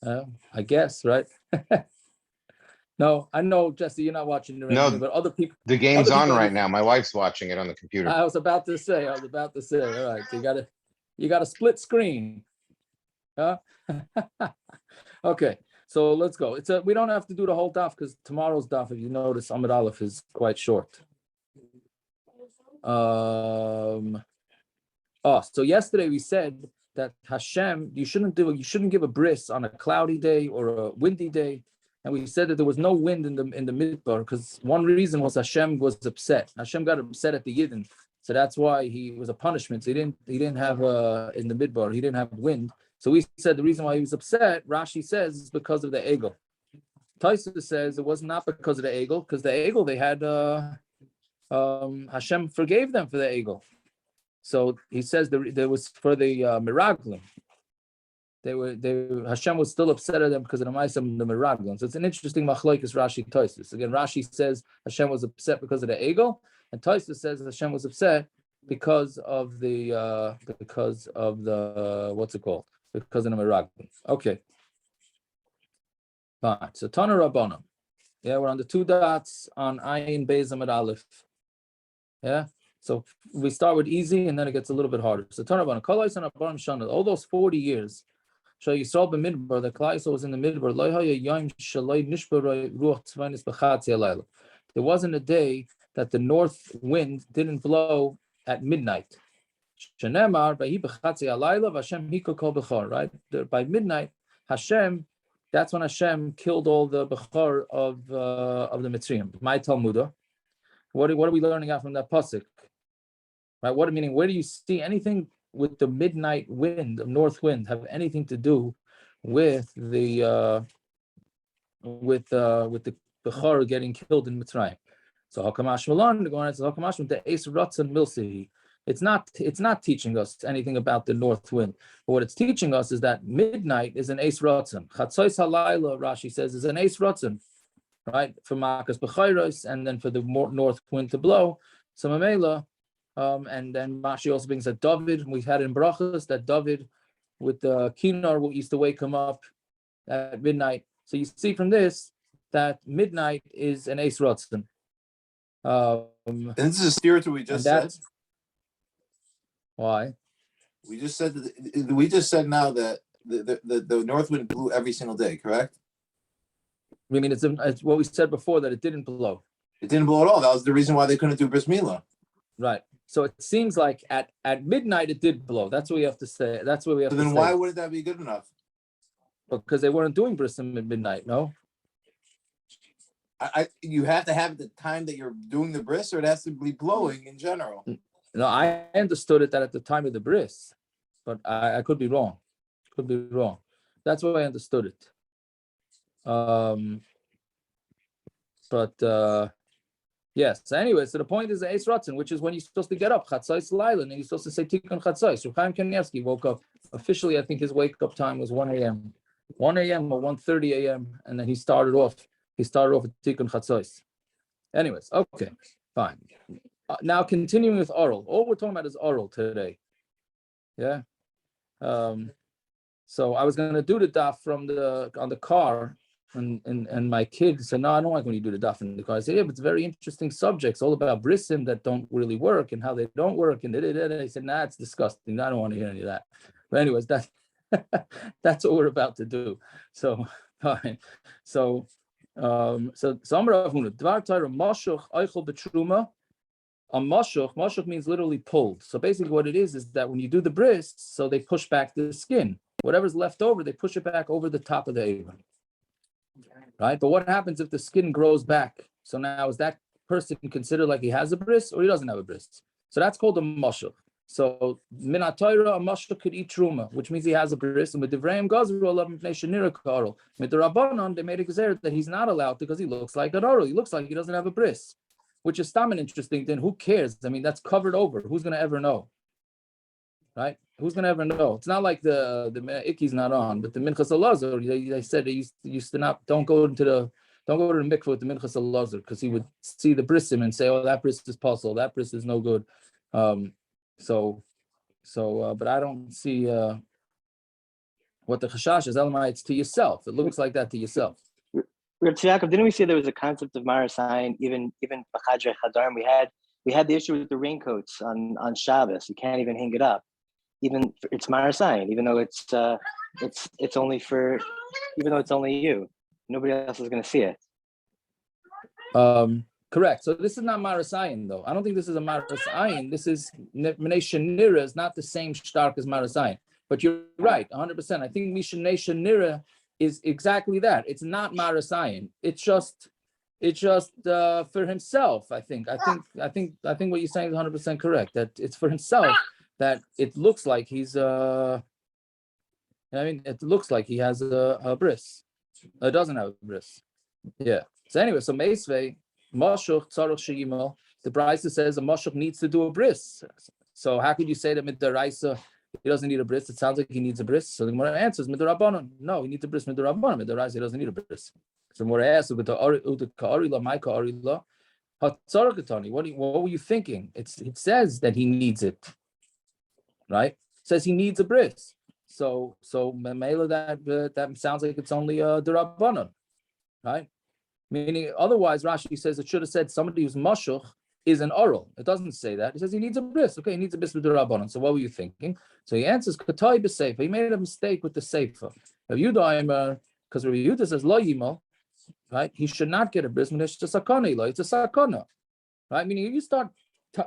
I guess, right? No, I know, Jesse, you're not watching the No, but other people. The game's other on people- right now. My wife's watching it on the computer. I was about to say. All right, so you got a split screen. Huh? Okay, so let's go. We don't have to do the whole daf because tomorrow's daf, if you notice, Amud Aleph is quite short. So yesterday we said that Hashem, you shouldn't give a bris on a cloudy day or a windy day. And we said that there was no wind in the midbar because one reason was Hashem was upset. Hashem got upset at the Yidden, so that's why he was a punishment. So he didn't have in the midbar, he didn't have wind. So we said the reason why he was upset, Rashi says, is because of the egel. Taisa says it was not because of the egel, because the egel they had Hashem forgave them for the egel. So he says there was for the miraglim. Hashem was still upset at them because of the Ma'aseh the Miraglim. So it's an interesting Machlokes Rashi Tosfos. Again, Rashi says Hashem was upset because of the egel, and Tosfos says Hashem was upset because of the what's it called? Because of the Miraglim. Okay. Fine. So Tana Rabanan. Yeah, we're on the two dots on Ayin Beis Amud Aleph. Yeah. So we start with easy and then it gets a little bit harder. So Tana Rabanan, all those 40 years. So you saw the midbar, the Klal Yisrael was in the midbar. There wasn't a day that the north wind didn't blow at midnight. Right? By midnight, Hashem, that's when Hashem killed all the bechor of the Mitzrayim. My Talmudah. What are we learning out from that pasuk? Right? Meaning? Where do you see anything with the midnight wind, the north wind, have anything to do with the bechor getting killed in Mitzrayim? So Hakamash Malan, the Gemara says Hakamash the Eis Ratzon Milsi. It's not teaching us anything about the north wind. But what it's teaching us is that midnight is an Eis Ratzon. Chatzos Halayla, Rashi says, is an Eis Ratzon, right? For Makas Bechayros, and then for the north wind to blow. So Mamela, and then Rashi also brings that David, we had in Brachos, that David with the Kinar used to wake him up at midnight. So you see from this that midnight is an Eis Ratzon. And this is a steer to what we just said. Why? We just said now that the north wind blew every single day, correct? I mean, it's what we said before, that it didn't blow. It didn't blow at all. That was the reason why they couldn't do bris milah. Right. So it seems like at midnight it did blow. That's what we have to say. That's what we have to say. So then why wouldn't that be good enough? Because they weren't doing bris at midnight, no? You have to have the time that you're doing the bris, or it has to be blowing in general. No, I understood it that at the time of the bris, but I could be wrong. That's why I understood it. Yes. So anyway, so the point is the Eis Ratzon, which is when you're supposed to get up, Chatzos Laila, and you're supposed to say Tikkun Chatzos. Chaim Kanievsky woke up. Officially, I think his wake-up time was 1 a.m. 1 a.m. or 1:30 a.m. And then he started off with Tikkun Chatzos. Anyways, okay, fine. Now continuing with oral. All we're talking about is oral today. Yeah. So I was going to do the daf on the car, and my kid said, no, I don't like when you do the daf in the car. I said, yeah, but it's very interesting subjects, all about brisim that don't really work and how they don't work. And they said, nah, it's disgusting. I don't want to hear any of that. But anyways, that's what we're about to do. So fine. So Dvar Torah Mashuch Eichel Betruma. A mashuch means literally pulled. So basically what it is that when you do the bris, so they push back the skin. Whatever's left over, they push it back over the top of the apron. Right? But what happens if the skin grows back? So now is that person considered like he has a bris or he doesn't have a bris? So that's called a mashuch. So min ha-Torah, a mashuch could eat trumah, which means he has a bris. And with Divrayim Gazru, midirabanan, they made a gzer that he's not allowed because he looks like an oral. He looks like he doesn't have a bris. Which is stam and interesting, then who cares? I mean, that's covered over. Who's going to ever know? Right? Who's going to ever know? It's not like the Ikki's not on, but the Minchas Elazar, they said they used to not, don't go to the mikveh with the Minchas Elazar, because he would see the brisim and say, oh, that bris is puzzle, that bris is no good. But I don't see, What the chashash is, Elamai, it's to yourself. It looks like that to yourself. Reb Tzedakah, didn't we say there was a concept of marasayin even b'chadrei chadarim? We had the issue with the raincoats on Shabbos. You can't even hang it up. It's marasayin, even though it's only for, even though it's only you. Nobody else is going to see it. Correct. So this is not marasayin, though. I don't think this is a marasayin. This is Mishneh Nira is not the same stark as marasayin. But you're right, 100%. I think Mishneh Nira is exactly that. It's not marasayin. It's just for himself. I think what you're saying is 100% correct. That it's for himself. That it looks like he's it looks like he has a bris. It doesn't have a bris. Yeah. So anyway, so Meisvei, Mashuch, Tzarech She'imel, the braysa says a Mashuch needs to do a bris. So how could you say that midirabanan he doesn't need a bris? It sounds like he needs a bris. So the Gemara answers midirabanan. No, he needs a bris midirabanan. Midiraisa he doesn't need a bris. So the Gemara asks with the ka'arila, my ka'arila, hatzarech. What were you thinking? It says that he needs it, right? It says he needs a bris. So Mela that sounds like it's only a derabanan, right? Meaning, otherwise, Rashi says it should have said somebody who's mashuch is an oral. It doesn't say that. It says he needs a bris. Okay, he needs a bris with the Rabanan. So what were you thinking? So he answers, Katai b'seifa. He made a mistake with the seifa. Because Rabbi Yehuda says lo yimo, right? He should not get a bris. It's a sakana. It's a sakana, right? Meaning, if you start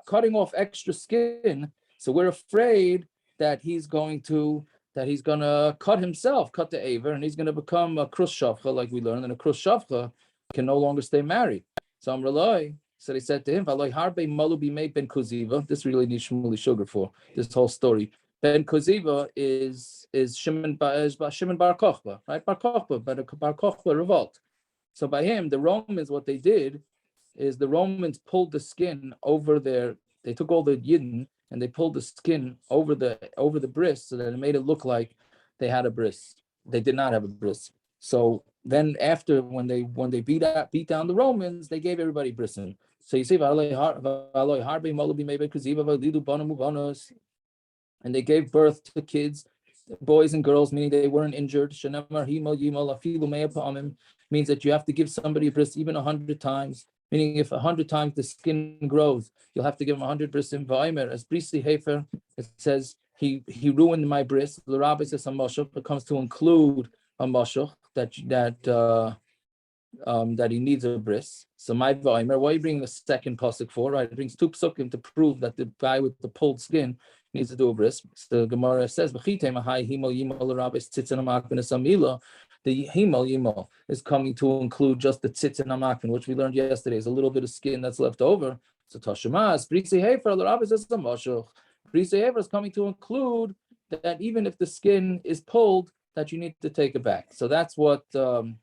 cutting off extra skin, so we're afraid that he's gonna cut himself, cut the aver, and he's gonna become a krus shavcha, like we learned, and a krus shavcha can no longer stay married. So Amrullah, so they said to him, harbe malu bimei ben kuziva. This really needs Shmuley sugar for this whole story. Ben kuziva is Shimon bar Kochba, right? Bar Kochba revolt. So by him, the Romans, what they did is the Romans pulled the skin over they took all the yidden and they pulled the skin over the bris so that it made it look like they had a bris. They did not have a bris. So then after when they beat down the Romans, they gave everybody brising. So you see, and they gave birth to kids, boys and girls, meaning they weren't injured. Means that you have to give somebody a bris even 100 times. Meaning, if 100 times the skin grows, you'll have to give him 100 brisim v'omer. As brisi hefer, it says he ruined my bris. The rabbi says a mashuch. It comes to include a mashuch that he needs a bris. So my v'omer, what are you bringing the second pasuk for? Right, it brings two psukim to prove that the guy with the pulled skin needs to do a bris. So the Gemara says, the himal yimal is coming to include just the tzitz and amakvin, which we learned yesterday. Is a little bit of skin that's left over. So Tashamas, brisi hefer, the rabbi says a mashuch. Brisi hefer is coming to include that even if the skin is pulled, that you need to take it back. So that's what, right?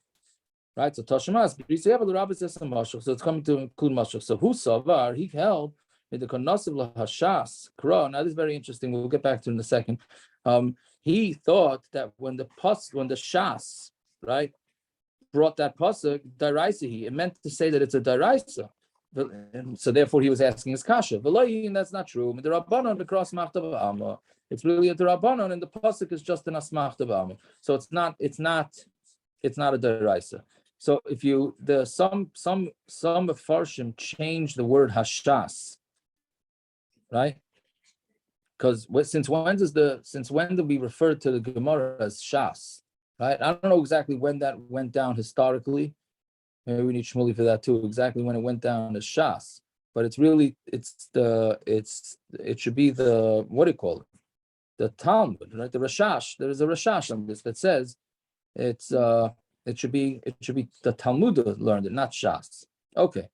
So Tashamas, brisi hefer, the rabbi says a mashuch. So it's coming to include mashuch. So who savar, he held with the konosiv lahashas kra. Now this is very interesting. We'll get back to it in a second. He thought that when the shas, right, brought that pasuk daraisa, it meant to say that it's a daraisa. So therefore, he was asking his kasha. And that's not true. Midirabanan the cross machtav alma. It's really a dirabanan, and the pasuk is just an asmachtav alma. So it's not a daraisa. So if you some farshim change the word hashas, right? Because since when do we refer to the Gemara as Shas? Right? I don't know exactly when that went down historically. Maybe we need Shmuley for that too. Exactly when it went down as Shas, but it should be the, what do you call it? The Talmud, right? The Rashash. There is a Rashash on this that says it should be the Talmud learned it, not Shas. Okay.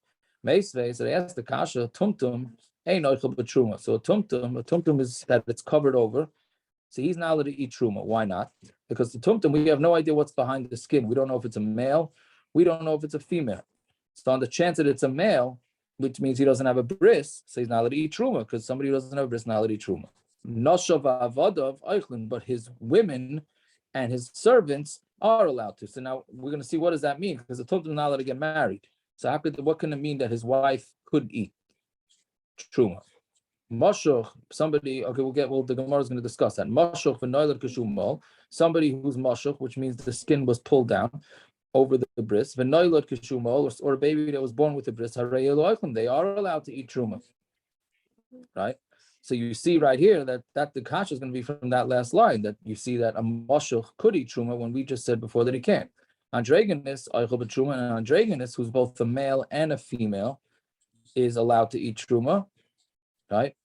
Meisvei, so they asked the kasha tumtum. Trumah. So a tumtum is that it's covered over. So he's not allowed to eat trumah. Why not? Because the tumtum, we have no idea what's behind the skin. We don't know if it's a male. We don't know if it's a female. So on the chance that it's a male, which means he doesn't have a bris, so he's not allowed to eat trumah, because somebody who doesn't have a bris is not allowed to eat trumah. Nosar v'avadav eichlin, but his women and his servants are allowed to. So now we're going to see what does that mean, because the tumtum is not allowed to get married. So what can it mean that his wife could eat trumah? Mashuch, somebody, okay, the Gemara is going to discuss that. Mashuch v'noilad k'shumol, somebody who's mashuch, which means the skin was pulled down over the bris, v'noilad k'shumol, or a baby that was born with the bris, they are allowed to eat trumah, right? So you see right here that the kasha is going to be from that last line, that you see that a mashuch could eat trumah when we just said before that he can't. Andraygonis, and Andraygonis, who's both a male and a female, is allowed to eat trumah, right?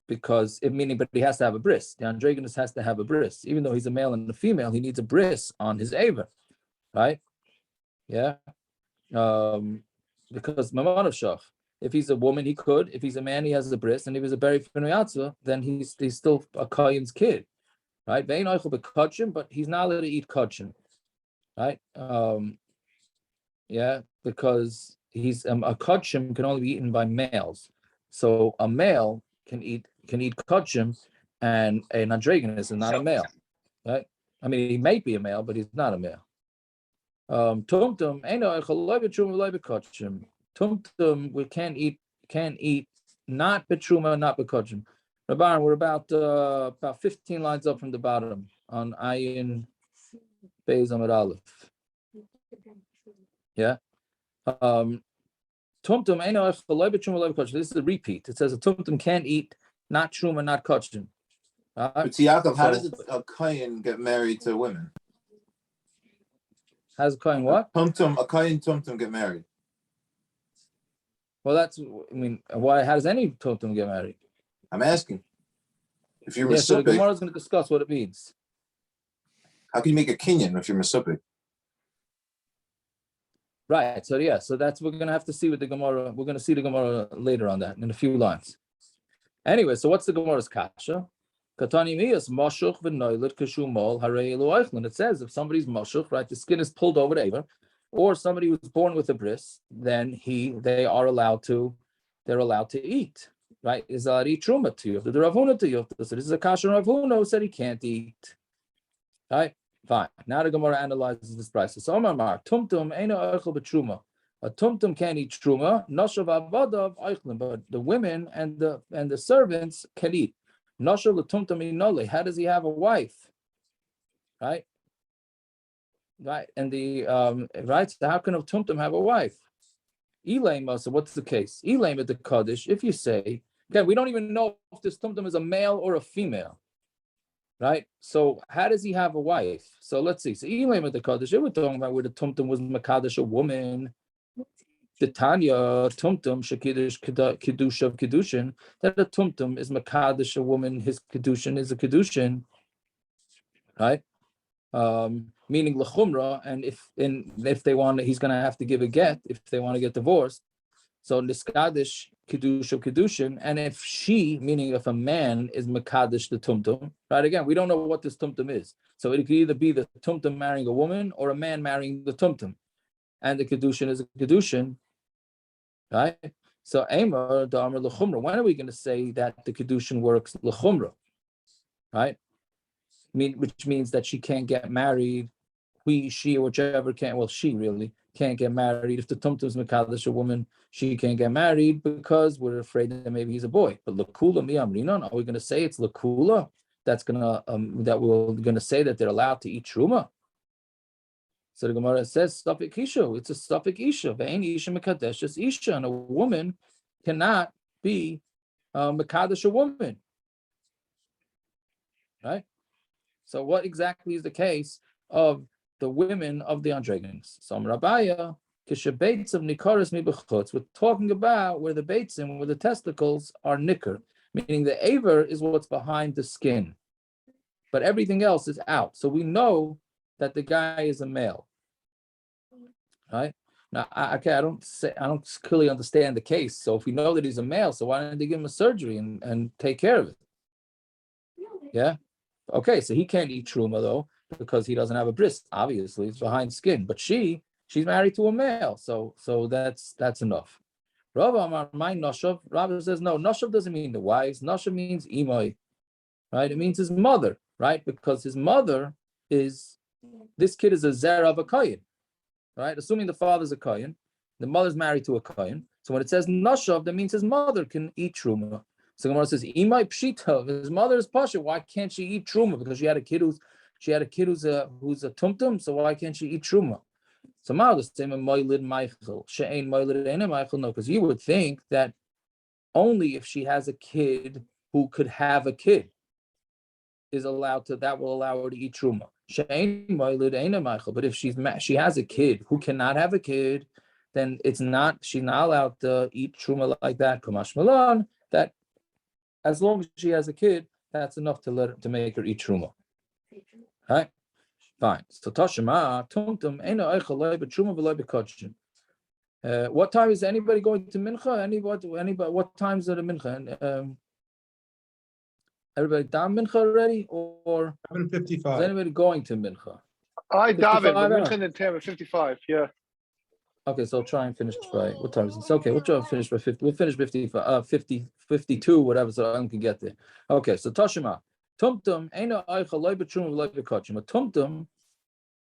Because but he has to have a bris. The Andraygonis has to have a bris, even though he's a male and a female. He needs a bris on his aver, right? Yeah, because mamanav shach. If he's a woman, he could. If he's a man, he has a bris, and if he's a beri fenuyatza, then he's still a kohen's kid, right? Vein oichel bekachim, but he's not allowed to eat kachim, right? Yeah, because he's a kachim can only be eaten by males, so a male can eat kachim, and an Andraygonis is not a male, right? I mean, he may be a male, but he's not a male. Tumtum tumtum we can't eat not betruma, not bekachim. Rabanan, we're about 15 lines up from the bottom on ayin beis amud aleph. Yeah. Tumtum this is a repeat. It says a tumtum can't eat not truma, not kachim. But Yaakov, how does a kohen get married to women? How's a kohen what? A kohen tumtum get married. Well, why? How does any tumtum get married? I'm asking. If you're so the Mesupik, Gemara is going to discuss what it means. how can you make a kinyan if you're Mesupik? Right. So that's we're going to have to see with the Gemara. We're going to see the Gemara later on that in a few lines. Anyway, so what's the Gemara's kasha? Katani miyas mashuch v'noilad kashumol harei elu eichlin. It says if somebody's mashuch, right, the skin is pulled over the aver, or somebody who's born with a bris, then they're allowed to eat, right? Is allowed to eat trumah to you. The Ravuna to you. So this is a kasha Ravuna who said he can't eat. Right? Fine. Now the Gemara analyzes this braysa. So Omar Mar, tumtum eino oichel b'truma. A tumtum can't eat truma. Noshav avadav oichlin, but the women and the servants can eat. Noshav l'tumtum inole. How does he have a wife? Right? Right. And right. So how can a tumtum have a wife? Elaim. So what's the case? Elaim at the Kaddish. If you say, again, we don't even know if this tumtum is a male or a female. Right? So how does he have a wife? So let's see. So Elaim at the Kaddish, we're talking about where the tumtum was Makadish, a woman. The Tanya, tumtum, Shakidish, Kiddush of Kiddushin, that the tumtum is Makadish, a woman, his Kiddushin is a Kiddushin. Right? Meaning lechumra, and if they want, he's going to have to give a get if they want to get divorced. So niskadish kiddush of kiddushin, and if she, meaning if a man is makadish the tumtum, right? Again, we don't know what this tumtum is, so it could either be the tumtum marrying a woman or a man marrying the tumtum, and the kiddushin is a kiddushin, right? So Amar the Amar lechumra. When are we going to say that the kiddushin works lechumra, right? Which means that she can't get married. She, or whichever can't. Well, she really can't get married. If the tumtum is mekadosh a woman, she can't get married because we're afraid that maybe he's a boy. But lakula mi amrinon, are we going to say it's lakula? That's gonna that we're going to say that they're allowed to eat truma. So the Gemara says safek isha. It's a safek isha. Ve'ein isha mekadesh just isha, and a woman cannot be mekadosh a woman, right? So what exactly is the case of the women of the Andraygonis? So Rabaya, kishabeitz of nikaris mibechutz. We're talking about where the beitzim, where the testicles are nikar, meaning the aver is what's behind the skin, but everything else is out. So we know that the guy is a male, right? Now, I don't clearly understand the case. So if we know that he's a male, so why didn't they give him a surgery and take care of it? Yeah. Okay, so he can't eat truma though because he doesn't have a bris. Obviously, it's behind skin. But she's married to a male, so that's enough. Rabba my noshav. Rabba says no. Noshav doesn't mean the wives. Noshav means imay, right? It means his mother, right? Because his mother is this kid is a zera of a kohen, right? Assuming the father's a kohen, the mother's married to a kohen. So when it says nashav, that means his mother can eat trumah. So Gemara says, "Imay pshita." His mother is pasha. Why can't she eat trumah? Because she had a kid who's a tumtum. So why can't she eat trumah? So now the same moilid Michael she'ain moilid ena Michael. No, because you would think that only if she has a kid who could have a kid is allowed to, that will allow her to eat trumah. She'ain moilid ena Michael. But if she has a kid who cannot have a kid, then she's not allowed to eat trumah like that. Kamash malan, that as long as she has a kid, that's enough to make her eat trumah. Right? Fine. So Tashima, tumtum, ena eichel loy b'trumah v'loy b'kodshim. What time is anybody going to mincha? Anybody? What time is it a mincha? And everybody down mincha already, or 7:55. is anybody going to mincha? I daven. 55 We're now. mentioning in 10 at 55. Yeah. Okay, so I'll try and finish by what time is it? Okay, we'll try and finish by 50. We'll finish 52, whatever, so I can get there. Okay, so Tashima, tumtum, ena eichel loy b'trumah v'loy b'kodshim. A tumtum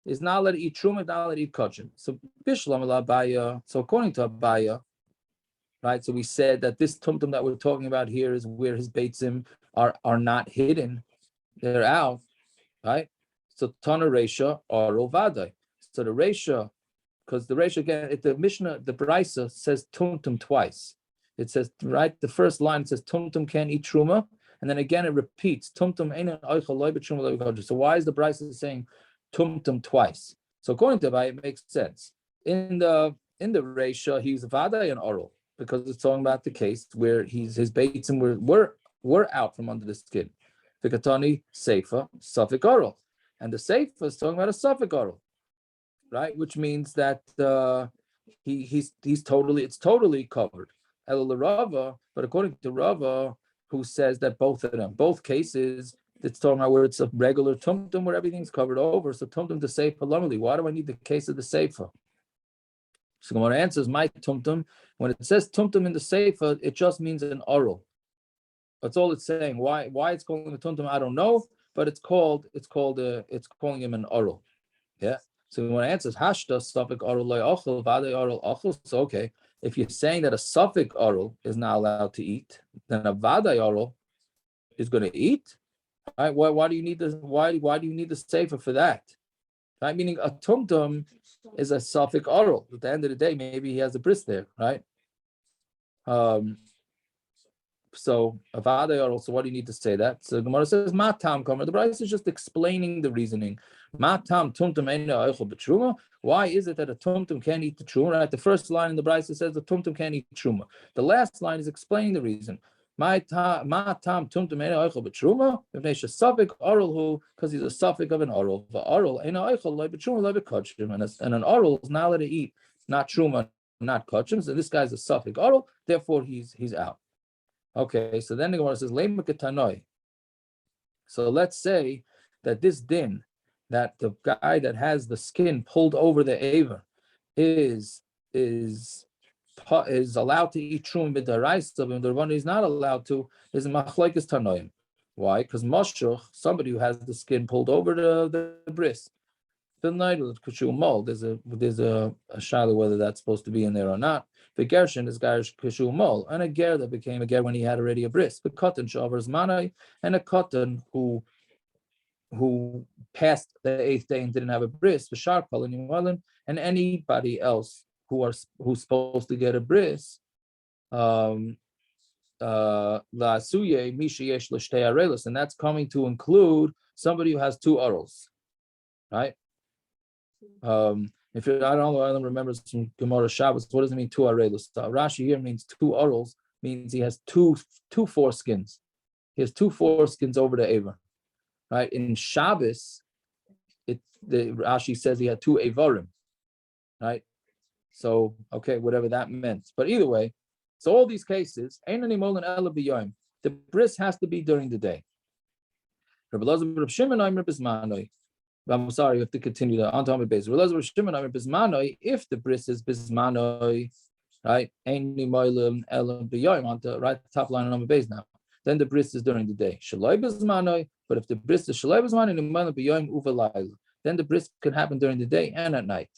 is not allowed to eat trumah, not allowed to eat kodshim. So bishlam Abaya. So according to Abaya, right? So we said that this tumtum that we're talking about here is where his beitzim are not hidden; they're out, right? So Tana Reisha or Ovadai. So the Reisha, because the Reisha again, the Mishnah, the braysa says tumtum twice. It says right, the first line says tumtum can't eat truma, and then again it repeats tumtum einan oichel loy b'truma loy b'kodshim. So why is the braysa saying tumtum twice? So according to Abai, it makes sense. In the Reisha, he's vaday and oral, because it's talking about the case where his beitzim were out from under the skin. Vikatani seifa suffik oral, and the seifa is talking about a suffik oral, right? Which means that it's totally covered. El Rava, but according to Rava, who says that both cases, it's talking about where it's a regular tumtum where everything's covered over. So tumtum to seifa lamali. Why do I need the case of the seifa? So Gemara answers, my tumtum, when it says tumtum in the seifa, it just means an oral. That's all it's saying. Why it's calling a tumtum, I don't know, but it's calling him an oral. Yeah. So when it answers hashta suffik oral loy ochel vade oral ochel, so okay, if you're saying that a suffik oral is not allowed to eat, then a vade oral is going to eat. Right? Why do you need the seifa for that? Right? Meaning a tumtum is a suffik oral. At the end of the day, maybe he has a bris there, right? So avada oral. So what do you need to say that? So Gemara says matam kamer. The braysa is just explaining the reasoning. Matam tumtum eina oichel b'truma. Why is it that a tumtum can't eat the truma? Right? The first line in the braysa says the tumtum can't eat truma. The last line is explaining the reason. Matam tumtum eina oichel b'truma. If they should suffik oral who, because he's a suffik of an oral. The oral eina oichel loy b'truma loy b'kodshim, and an oral is not allowed to eat, not truma, not kodshim. So this guy's a suffik oral. Therefore he's out. Okay, so then the Gemara says, Tanoi. So let's say that this din, that the guy that has the skin pulled over the aver is allowed to eat trumah midirabanan, and the one he's not allowed to is Machlokes Tanoim. Why? Because Moshuch, somebody who has the skin pulled over the bris, there's a shadow whether that's supposed to be in there or not. The Gershon is Garish Kishu Mol, and a ger that became a ger when he had already a bris. The cotton shavers manai, and a cotton who passed the 8th day and didn't have a bris, the sharp and anybody else who's supposed to get a bris, and that's coming to include somebody who has 2 orals, right? I don't remember some Gemara Shabbos. What does it mean 2 arelos? Rashi here means 2 orals, means he has two foreskins. He has 2 foreskins over the aver, right? In Shabbos, Rashi says he had 2 avarim, right? So okay, whatever that meant. But either way, so all these cases, the bris has to be during the day. I'm sorry, you have to continue the on-time base. If the bris is bismanoi, right? On the right top line on the base now. Then the bris is during the day. But if the bris is shaloi bismanoi, then the bris can happen during the day and at night.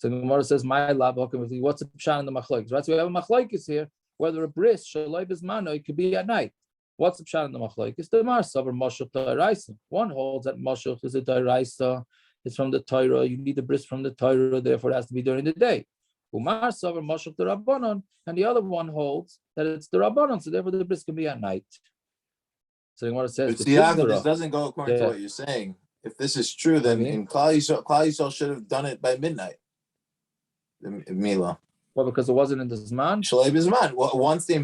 So the Gemara says, "My lab, what's the pshat in the Machlokes?" Right. So we have a Machlokes here, whether a bris shaloi bismano it could be at night. What's the pshat in the Machlokes? The marsavar mashuk d'oraisa. One holds that mashuk is a d'oraisa. It's from the Torah. You need the bris from the Torah, therefore it has to be during the day. Umar savar mashuk the Rabanan, and the other one holds that it's the Rabanan, so therefore the bris can be at night. So the Gemara says, But Yaakov, this doesn't go according to what you're saying. If this is true, then in Klal Yisrael should have done it by midnight. The Mila. Well, because it wasn't in the Zman. Shalei Bisman. Well, once they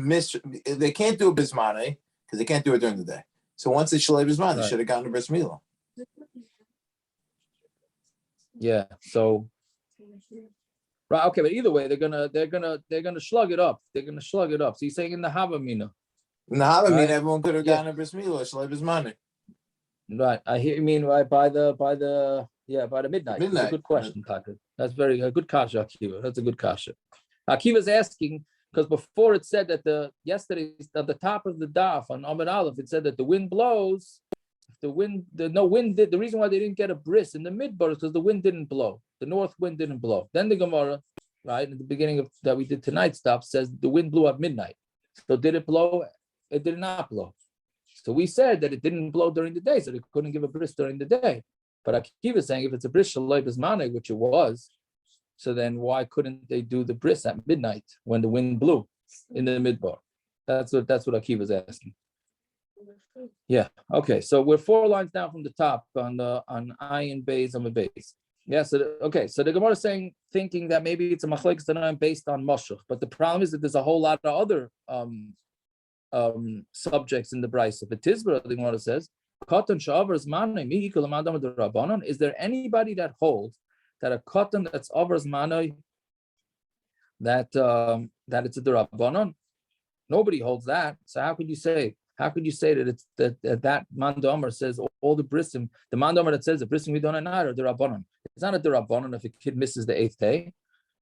can't do a Bismane because they can't do it during the day. So once it's Shalei Bisman, they should have gotten a Bris Mila. Yeah. So. Right. Okay, but either way, they're gonna slug it up. They're gonna slug it up. So you're saying in the Havamina. In the Havamina, everyone could have gotten a Bris Mila, Shalei Bisman. Right. I hear you mean right by the midnight. That's a good question, Taka. That's a good kasha, Akiva. That's a good kasha. Akiva's asking because before it said that yesterday at the top of the daf on Amud Aleph, it said that the wind blows. The reason why they didn't get a bris in the midbar is because the wind didn't blow. The north wind didn't blow. Then the Gemara, right, at the beginning of that we did tonight's stuff, says the wind blew at midnight. So did it blow? It did not blow. So we said that it didn't blow during the day, so they couldn't give a bris during the day. But Akiva is saying if it's a bris shaloi bismane, which it was, so then why couldn't they do the bris at midnight when the wind blew in the midbar? That's what Akiva is asking. Yeah. Okay. So we're 4 lines down from the top on ayin beis on the base. Yeah. So the Gemara is thinking that maybe it's a machlokes tanaim based on mashuk, but the problem is that there's a whole lot of other subjects in the braysa. But tisbra, the Gemara says, is there anybody that holds that a katan that's avers manoi that it's a derabanan? Nobody holds that. So how could you say that it's that mandomer says all the brisim, the mandomer that says the brisim we don't at night are derabanan? It's not a derabanan if a kid misses the 8th day.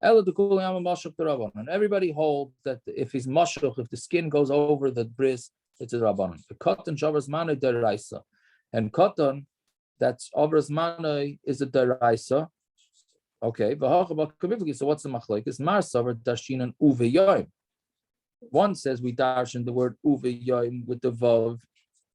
Everybody holds that if he's mashuk, if the skin goes over the bris, it's a rabbanon. The cotton shavers manoi deraisa, and cotton that's avers manoi is a deraisa. Okay, so what's the machlokes? Mar savar dashinan uveyoyim. One says we darshan the word uveyoyim with the vav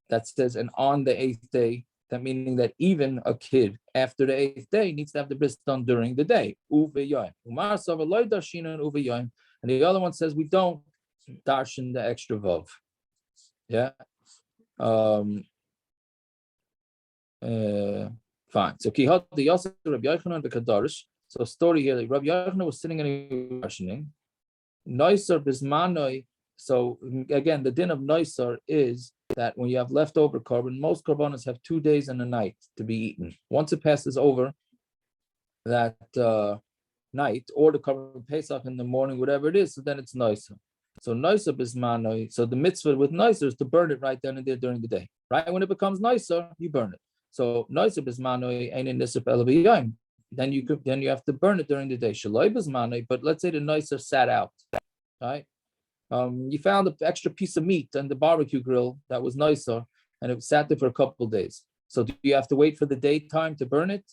that says and on the 8th day. That meaning that even a kid after the 8th day needs to have the bris done during the day. Uveyoyim. Umar savar loy dashinan uveyoyim, and the other one says we don't darshan the extra vav. Yeah. Fine. So Kihot the Yosef Rabbi Yochanan b'Kadarish. So story here, Rabbi Yochanan was sitting and questioning. Nosar bismanoi. So again, the din of nosar is that when you have leftover korban, most korbanos have 2 days and a night to be eaten. Once it passes over that night, or the korban Pesach in the morning, whatever it is, so then it's nosar. So nosar bismanoi. So the mitzvah with nosar is to burn it right then and there during the day. Right when it becomes nosar, you burn it. So nosar bismanoi ain't in nisap elabiyim. Then you have to burn it during the day. Shaloi bismanoi. But let's say the nosar sat out, right? You found an extra piece of meat on the barbecue grill that was nosar, and it sat there for a couple of days. So do you have to wait for the daytime to burn it?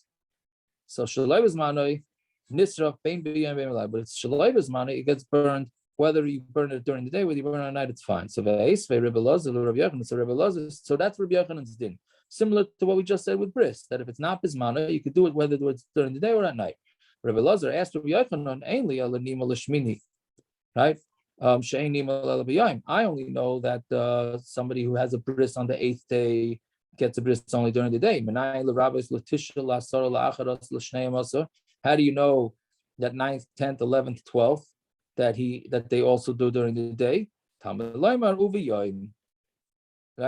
So shaloi bismanoi nisra bein b'yom bein b'layla. But it's shaloi bismanoi, it gets burned whether you burn it during the day, whether you burn it at night, it's fine. So that's Rabbi Yochanan's din. Similar to what we just said with bris, that if it's not bismana, you could do it whether it's during the day or at night. Rabbi Lazar asked Rabbi Yochanan, "Ainli ala nima l'shmini," right? I only know that somebody who has a bris on the 8th day gets a bris only during the day. How do you know that 9th, 10th, 11th, 12th that they also do during the day? Right?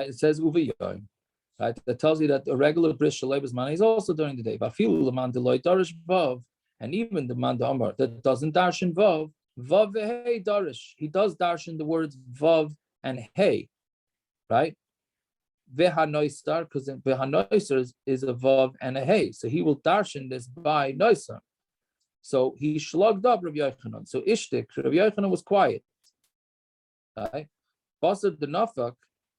It says uviyoyim. Right? That tells you that a regular bris shalei bismana is also during the day. And even the man Amar that doesn't darshan vav vehei darish. He does darshan the words vav and hey, right? Vehanoistar, because vehanoistar is a vav and a hey, so he will darshan this by noisar. So he shlugged up Rabbi Yochanan. So Ishtik, Rabbi Yochanan was quiet. Right? Basar the Nafak,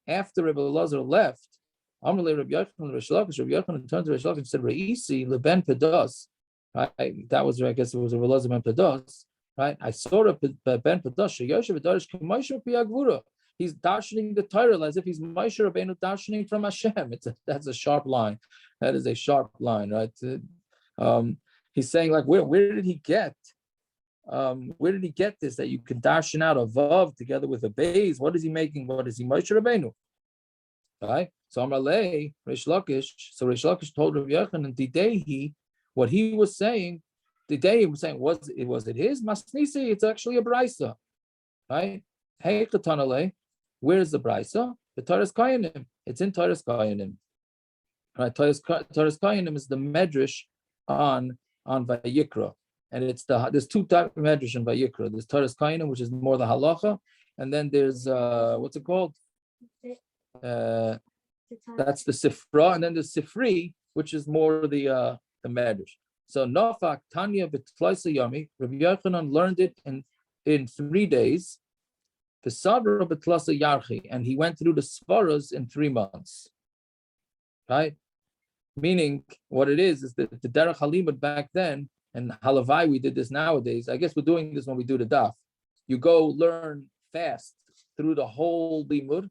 after Rabbi Lazar left, Amalei Rabbi Yochanan Rabbi Yochanan turned to Rabbi and said, Reisi leben pedas. right? That was, I guess it was a Relazim ben Pados, right? I saw a Ben Pados, Yoshev Darish K'Moshe Piyagvura. He's darshaning the Torah as if he's Moshe Rabbeinu darshaning from Hashem. That's a sharp line. That is a sharp line, right? He's saying, like, where did he get this, that you can darshan out a vav together with a beis? What is he making? What is he, Moshe Rabbeinu? Right? So Amalei, Reish Lakish told Rav Yochanan, Didehi, what he was saying, Didehi was saying, was it his? Masnisi, it's actually a braysa. Right? Hey Chatanale, where's the braysa? The Torah's Kayanim. It's in Torah's Kayanim. Right? Torah's Kayanim is the medrash on Vayikra. And there's two types of medrash in Vayikra. There's Torah's Kayanim, which is more the halacha, and then there's what's it called? That's the Sifra, and then the Sifri, which is more the medrash. So Nafak Tanya B'Tlaisa Yami, Rabbi Yochanan learned it in 3 days. The Sabra B'Tlasa Yarchi, and he went through the Svaras in 3 months. Right? Meaning, what it is that the Derech Halimud back then, and Halavai, we did this nowadays. I guess we're doing this when we do the Daf. You go learn fast through the whole Limud,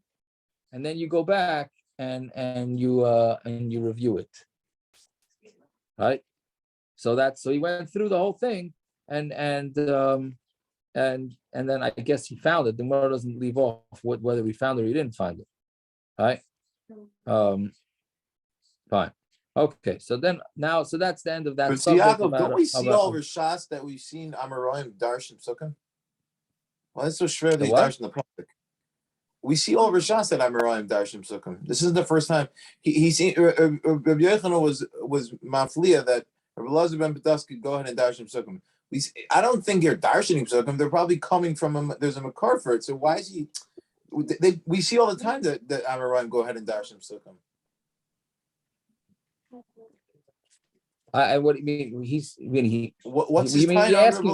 and then you go back and you review it. Right? So he went through the whole thing, and then I guess he found it. The Gemara doesn't leave off whether he found it or he didn't find it. Right? Fine. Okay, so that's the end of that. Don't we see all Rishas that we've seen Amaroim Darshim Sukkah? Well, that's so shver they Darshim the Prophet. We see all Rishas that Amaroim Darshim Sukkah. This isn't the first time. He seen Rabbi Yochanan was Mafliya that Rabbi Elazar ben Padas could go ahead and Darshim Sukkah. I don't think they're Darshanim Sukkah. They're probably coming from there's a makar for it. So why is he? We see all the time that Amaroim go ahead and Darshim Sukkah. What do you mean? What's his time? Asking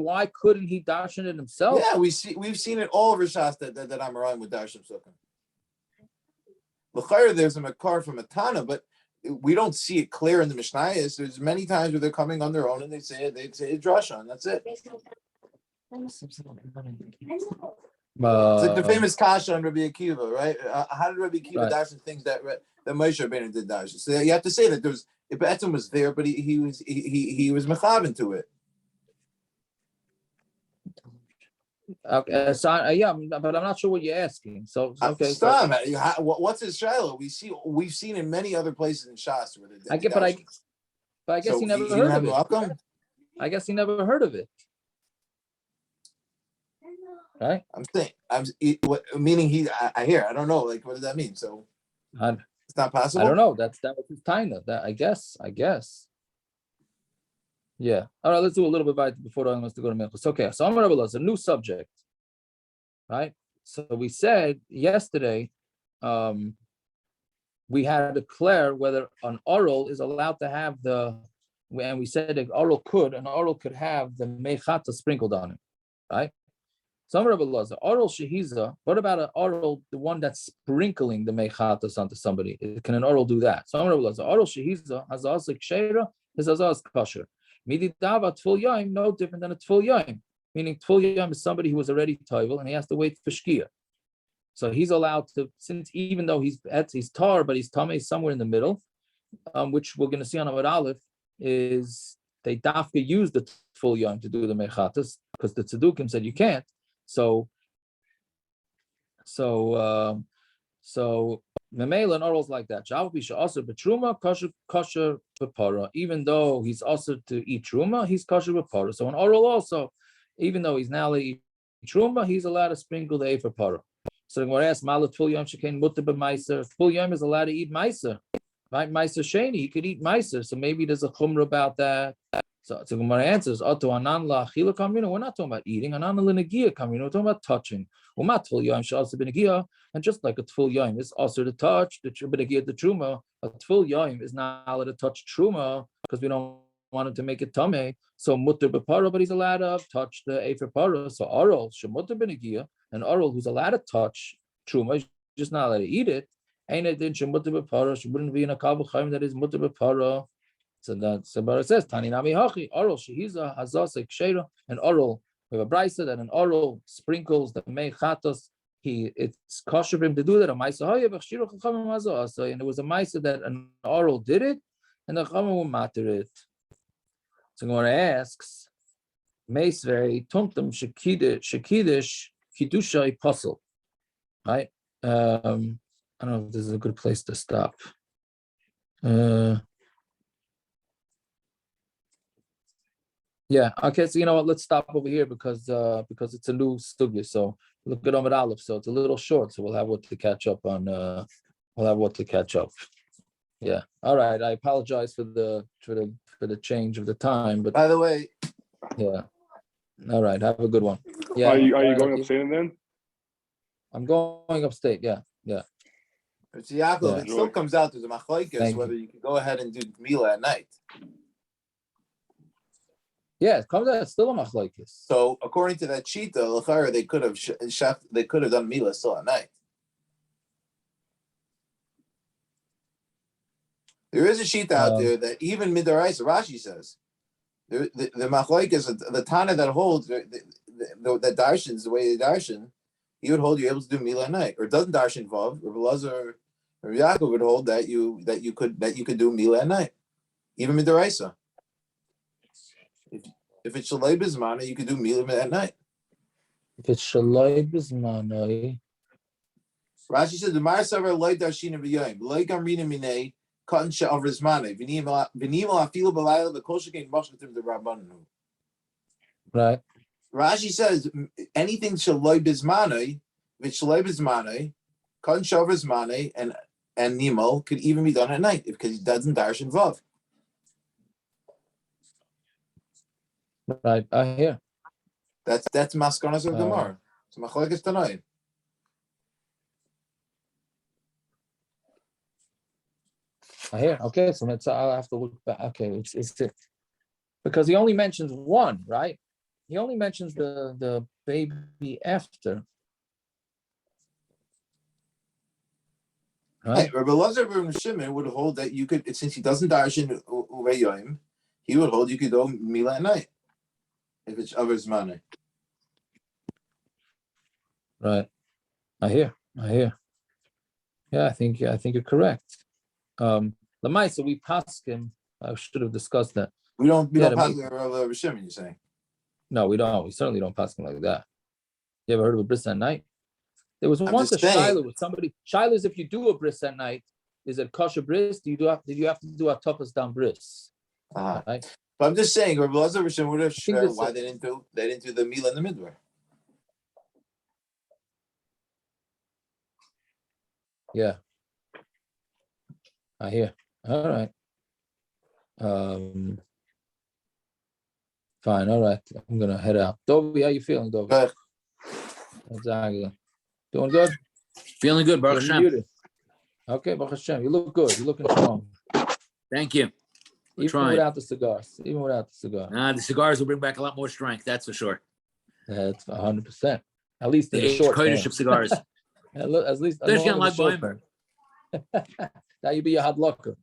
why couldn't he darshan it himself? Yeah, we've seen it all over Shas that Amarim with Darshim Sukkah. L'chayr, there's a makar from a Tana, but we don't see it clear in the Mishnayos. There's many times where they're coming on their own and they say a drasha, and that's it. It's like the famous kasha on Rabbi Akiva, right? How did Rabbi Akiva darshan things that Moshe Rabbeinu did darshan? So you have to say that Betzim was there, but he was mechavan to it. Okay, so but I'm not sure what you're asking. So okay, what's his shiloh? We've seen in many other places in Shas where they did. But I guess he never heard of it. I guess he never heard of it. Right? Meaning I hear. I don't know. Like, what does that mean? So it's not possible. I don't know. That was his taina. That I guess. Yeah. All right. Let's do a little bit before I wants to go to Minchas. Okay. So Amar Rabbi Elazar, a new subject. Right. So we said yesterday, we had to declare whether an oral is allowed to have and we said an oral could have the mechata sprinkled on it. Right. Some Rabbi Elazar, oral shehiza. What about an oral, the one that's sprinkling the mechatas onto somebody? Can an oral do that? Some Rabbi Elazar, oral shehiza has also kshera, his azaz kosher. Mididava tful yom, no different than a tful yom. Meaning tful yom is somebody who was already toivel and he has to wait for shkia. So he's allowed to, since even though he's tar, but he's tamei somewhere in the middle, which we're going to see on Amud Aleph, is they dafka use the tful yom to do the mechatas because the tzedukim said you can't. So Memela and orals like that. Also betruma kosher b'para. Even though he's also to eat truma, he's kosher b'para. So an oral also, even though he's now allowed to eat truma, he's allowed to sprinkle the efer para. So when I ask Malat Tful Yom Shekain Mutter b'Meiser, Tful Yom is allowed to eat Meiser, right? Meiser Sheni, he could eat Meiser. So maybe there's a chumrah about that. So Gemara answers, Oto anan la achila kamina. We're not talking about eating. Anan la negia kamina. We're talking about touching. Umat tful yom she'also b'negia. And just like a tful yom is also to touch the b'negia the trumah, a tful yom is not allowed to touch trumah because we don't want him to make it tameh. So mutter b'para, but he's allowed to touch the efer para. So oral shemutter b'negia, an oral who's allowed to touch trumah, is just not allowed to eat it. Ain't it then shemutter b'para? She wouldn't be in a kavul chayim that is mutter b'para. But it says Tani Nami Hachi oral shehiza hazasa kshera, an oral. We have a braysa that an oral sprinkles the mei chatos. It's kosher for him to do that. And it was a maisa that an oral did it, and the chachamim will matter it. So Gemara asks, Meisvei tumtum shekidish kidusha apostle. Right? I don't know if this is a good place to stop. Yeah. Okay. So you know what? Let's stop over here because it's a new sugya. So look at Amud Aleph. So it's a little short. So we'll have what to catch up on. Yeah. All right. I apologize for the change of the time. But By the way, yeah. All right. Have a good one. Yeah. Are you going upstate then? I'm going upstate. Yeah. it's Yaakov, Yeah. it still comes out to the Machlokes whether you can go ahead and do Mila at night. Yeah. It comes out. It's still a Machlokes. So according to that shita, l'chara, they could have done Mila still at night. There is a shita out there that even midirabanan, Rashi says, the Machlokes, the Tana that holds that darshans the way they darshan, he would hold you're able to do Mila at night, or doesn't darshan vav. Or Elazar or Yaakov would hold that you could do Mila at night, even midirabanan. If it's shalai bismana, you could do Mila at night. If it's shalai bismana, Rashi said the Marasavar loy darshina v'yoyim loy gamrina minei cotton she'av rizmane v'nimal afilu b'layla the kol shekein mashkatim the Rabanan. right? Rashi says anything shaloi bismane, if it's shaloi bismane, cotton she'av rizmane and nimal could even be done at night because he doesn't darshan vav. Right. I hear. That's maskonas of Gemara. It's Machlokes tonight. I hear. Okay, so I'll have to look back. Okay, it's because he only mentions one, right? He only mentions the baby after. Right? Rabbi Elazar ben Shimon would hold that you could, since he doesn't darshan uveyoyim, he would hold you could do Mila at night if it's others money. Right. I hear. Yeah, I think you're correct. Lamaisa, we paskin. I should have discussed that. We don't pass Rabbi Shimon, you're saying? No, we don't. We certainly don't paskin like that. You ever heard of a bris at night? There was once a saying. shiloh with somebody. Shiloh is if you do a bris at night, is it kosher bris? Did you have to do a tapas down bris? Uh-huh. Right? But I'm just saying, Rabbi Elazar ben Shimon would have shared why this- they didn't do the Mila in the midbar. Yeah. I hear. All right. Fine. All right. I'm gonna head out. Dovi, how you feeling, Dovi? Good. Exactly. Doing good? Feeling good, Baruch You're Hashem. muted. Okay, Baruch Hashem. You look good. You're looking strong. Thank you. We're Even trying. without the cigars. Even without the cigar. The cigars will bring back a lot more strength, that's for sure. That's 100%. At least in The the short term. Kodesh of cigars. At least Especially along on in the short Boimer. term. Now you be a hot locker.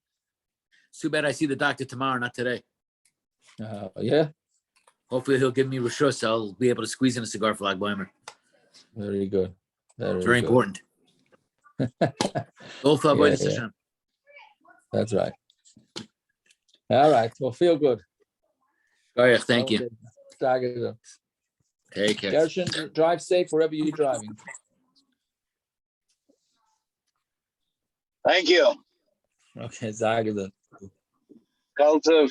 It's too bad I see the doctor tomorrow, not today. Yeah. Hopefully he'll give me reshus. I'll be able to squeeze in a cigar for Lag Boimer. Very good. It's very good. important. All for Yeah, avoidance yeah. Hashem. That's right. All right. Well, feel good. Baruch, thank you. Okay. Take care. Gershon, drive safe wherever you're driving. Thank you. Okay, Zagada. Kol Tov.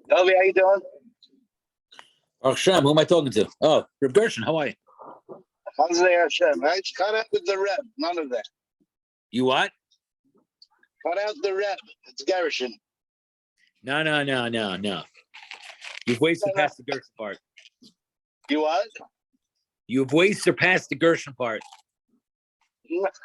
Toby, how you doing? Baruch Hashem, who am I talking to? Oh, Reb Gershon, how are you? How's the Hashem? Right? Cut out with the rep. None of that. You what? Cut out the rep. It's Gershon. No. You've way surpassed the Gershon part. You what? You've way surpassed the Gershon part.